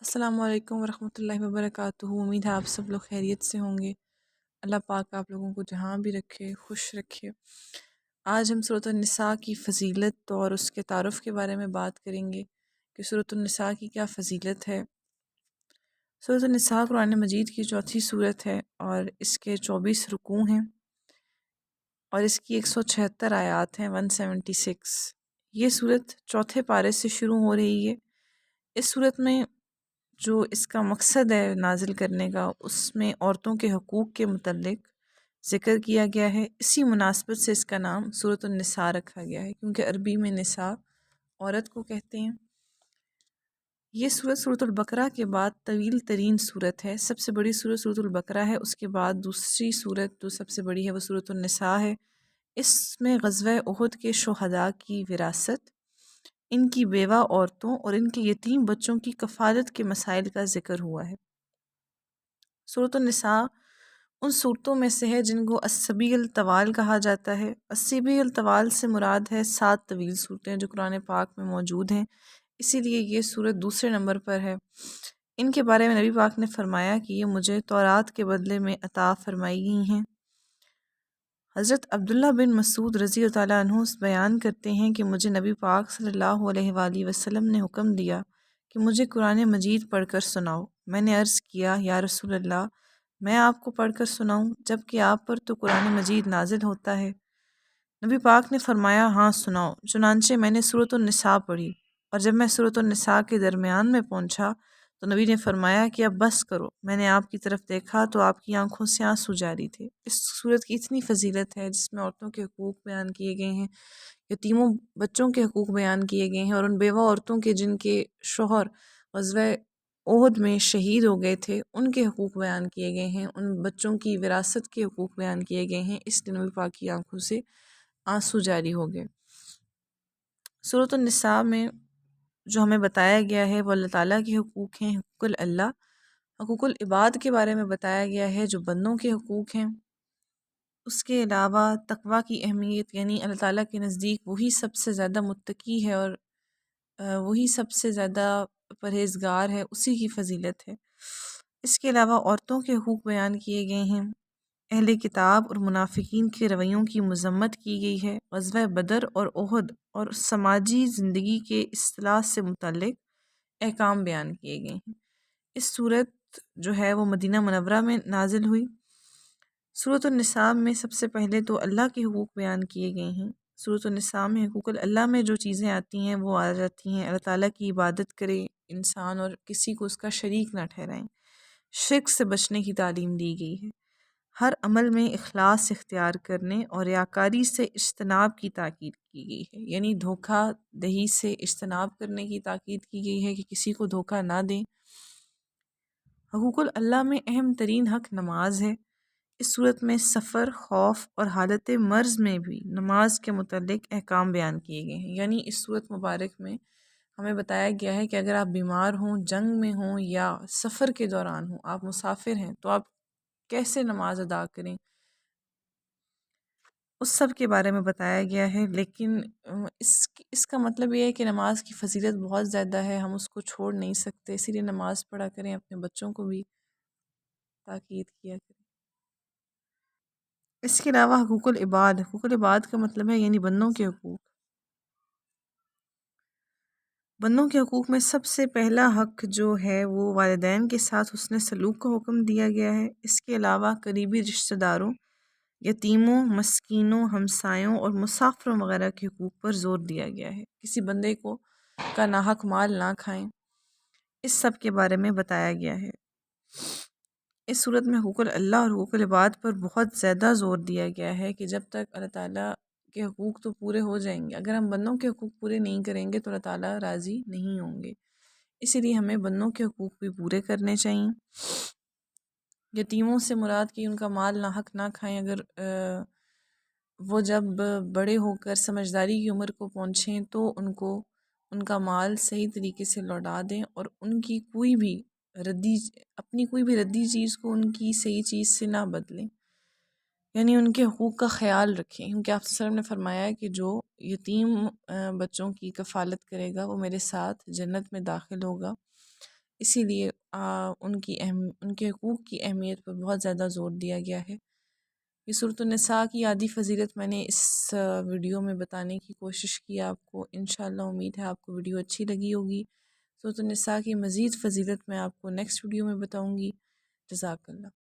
السلام علیکم ورحمۃ اللہ وبرکاتہ۔ امید ہے آپ سب لوگ خیریت سے ہوں گے۔ اللہ پاک آپ لوگوں کو جہاں بھی رکھے، خوش رکھے۔ آج ہم سورۃ النساء کی فضیلت اور اس کے تعارف کے بارے میں بات کریں گے کہ سورۃ النساء کی کیا فضیلت ہے۔ سورۃ النساء قرآن مجید کی چوتھی سورت ہے اور اس کے 24 رکوع ہیں اور اس کی 176 آیات ہیں، 176۔ یہ سورت چوتھے پارے سے شروع ہو رہی ہے۔ اس سورت میں جو اس کا مقصد ہے نازل کرنے کا، اس میں عورتوں کے حقوق کے متعلق ذکر کیا گیا ہے۔ اسی مناسبت سے اس کا نام سورۃ النساء رکھا گیا ہے، کیونکہ عربی میں نساء عورت کو کہتے ہیں۔ یہ سورت سورۃ البقرہ کے بعد طویل ترین سورت ہے۔ سب سے بڑی سورت سورۃ البقرہ ہے، اس کے بعد دوسری سورت جو سب سے بڑی ہے وہ سورۃ النساء ہے۔ اس میں غزوہ احد کے شہداء کی وراثت، ان کی بیوہ عورتوں اور ان کے یتیم بچوں کی کفالت کے مسائل کا ذکر ہوا ہے۔ سورۃ النساء ان صورتوں میں سے ہے جن کو السبیع الطوال کہا جاتا ہے۔ السبیع الطوال سے مراد ہے 7 طویل صورتیں جو قرآن پاک میں موجود ہیں، اسی لیے یہ سورت دوسرے نمبر پر ہے۔ ان کے بارے میں نبی پاک نے فرمایا کہ یہ مجھے تورات کے بدلے میں عطا فرمائی گئی ہیں۔ حضرت عبداللہ بن مسعود رضی اللہ تعالیٰ عنہ بیان کرتے ہیں کہ مجھے نبی پاک صلی اللہ علیہ وآلہ وسلم نے حکم دیا کہ مجھے قرآن مجید پڑھ کر سناؤ۔ میں نے عرض کیا، یا رسول اللہ، میں آپ کو پڑھ کر سناؤں جبکہ آپ پر تو قرآن مجید نازل ہوتا ہے؟ نبی پاک نے فرمایا، ہاں سناؤ۔ چنانچہ میں نے سورۃ النساء پڑھی، اور جب میں سورۃ النساء کے درمیان میں پہنچا تو نبی نے فرمایا کہ اب بس کرو۔ میں نے آپ کی طرف دیکھا تو آپ کی آنکھوں سے آنسو جاری تھے۔ اس سورت کی اتنی فضیلت ہے جس میں عورتوں کے حقوق بیان کیے گئے ہیں، یتیموں بچوں کے حقوق بیان کیے گئے ہیں، اور ان بیوہ عورتوں کے جن کے شوہر غزوہ احد میں شہید ہو گئے تھے ان کے حقوق بیان کیے گئے ہیں، ان بچوں کی وراثت کے حقوق بیان کیے گئے ہیں۔ اس لیے نبی پاک کی آنکھوں سے آنسو جاری ہو گئے۔ سورۃ النساء میں جو ہمیں بتایا گیا ہے وہ اللہ تعالیٰ کے حقوق ہیں، حقوق اللہ، حقوق العباد کے بارے میں بتایا گیا ہے جو بندوں کے حقوق ہیں۔ اس کے علاوہ تقویٰ کی اہمیت، یعنی اللہ تعالیٰ کے نزدیک وہی سب سے زیادہ متقی ہے اور وہی سب سے زیادہ پرہیزگار ہے، اسی کی فضیلت ہے۔ اس کے علاوہ عورتوں کے حقوق بیان کیے گئے ہیں، اہل کتاب اور منافقین کے رویوں کی مذمت کی گئی ہے، غزوہ بدر اور احد اور سماجی زندگی کے اصلاح سے متعلق احکام بیان کیے گئے ہیں۔ اس صورت جو ہے وہ مدینہ منورہ میں نازل ہوئی۔ سورۃ النساء میں سب سے پہلے تو اللہ کے حقوق بیان کیے گئے ہیں۔ سورۃ النساء میں حقوق اللہ میں جو چیزیں آتی ہیں وہ آ جاتی ہیں، اللہ تعالیٰ کی عبادت کرے انسان اور کسی کو اس کا شریک نہ ٹھہرائیں، شرک سے بچنے کی تعلیم دی گئی ہے، ہر عمل میں اخلاص اختیار کرنے اور ریاکاری سے اجتناب کی تاکید کی گئی ہے، یعنی دھوکہ دہی سے اجتناب کرنے کی تاکید کی گئی ہے کہ کسی کو دھوکہ نہ دیں۔ حقوق اللہ میں اہم ترین حق نماز ہے۔ اس صورت میں سفر، خوف اور حالت مرض میں بھی نماز کے متعلق احکام بیان کیے گئے ہیں، یعنی اس صورت مبارک میں ہمیں بتایا گیا ہے کہ اگر آپ بیمار ہوں، جنگ میں ہوں یا سفر کے دوران ہوں، آپ مسافر ہیں، تو آپ کیسے نماز ادا کریں، اس سب کے بارے میں بتایا گیا ہے۔ لیکن اس کا مطلب یہ ہے کہ نماز کی فضیلت بہت زیادہ ہے، ہم اس کو چھوڑ نہیں سکتے، اسی لیے نماز پڑھا کریں، اپنے بچوں کو بھی تاکید کیا کریں۔ اس کے علاوہ حقوق العباد، حقوق العباد کا مطلب ہے یعنی بندوں کے حقوق۔ بندوں کے حقوق میں سب سے پہلا حق جو ہے وہ والدین کے ساتھ حسن سلوک کا حکم دیا گیا ہے۔ اس کے علاوہ قریبی رشتہ داروں، یتیموں، مسکینوں، ہمسایوں اور مسافروں وغیرہ کے حقوق پر زور دیا گیا ہے۔ کسی بندے کو کا ناحق مال نہ کھائیں، اس سب کے بارے میں بتایا گیا ہے۔ اس صورت میں حقوق اللہ اور حقوق العباد پر بہت زیادہ زور دیا گیا ہے کہ جب تک اللہ تعالیٰ کے حقوق تو پورے ہو جائیں گے، اگر ہم بندوں کے حقوق پورے نہیں کریں گے تو اللہ تعالیٰ راضی نہیں ہوں گے، اسی لیے ہمیں بندوں کے حقوق بھی پورے کرنے چاہئیں۔ یتیموں سے مراد کہ ان کا مال ناحق نہ کھائیں، اگر وہ جب بڑے ہو کر سمجھداری کی عمر کو پہنچیں تو ان کو ان کا مال صحیح طریقے سے لوٹا دیں، اور ان کی اپنی کوئی بھی ردی چیز کو ان کی صحیح چیز سے نہ بدلیں، یعنی ان کے حقوق کا خیال رکھیں، کیونکہ آپ صلی اللہ علیہ وسلم نے فرمایا ہے کہ جو یتیم بچوں کی کفالت کرے گا وہ میرے ساتھ جنت میں داخل ہوگا۔ اسی لیے ان کے حقوق کی اہمیت پر بہت زیادہ زور دیا گیا ہے۔ یہ صورت النساء کی آدھی فضیلت میں نے اس ویڈیو میں بتانے کی کوشش کی آپ کو۔ انشاءاللہ امید ہے آپ کو ویڈیو اچھی لگی ہوگی۔ صورت النساء کی مزید فضیلت میں آپ کو نیکسٹ ویڈیو میں بتاؤں گی۔ جزاک اللہ۔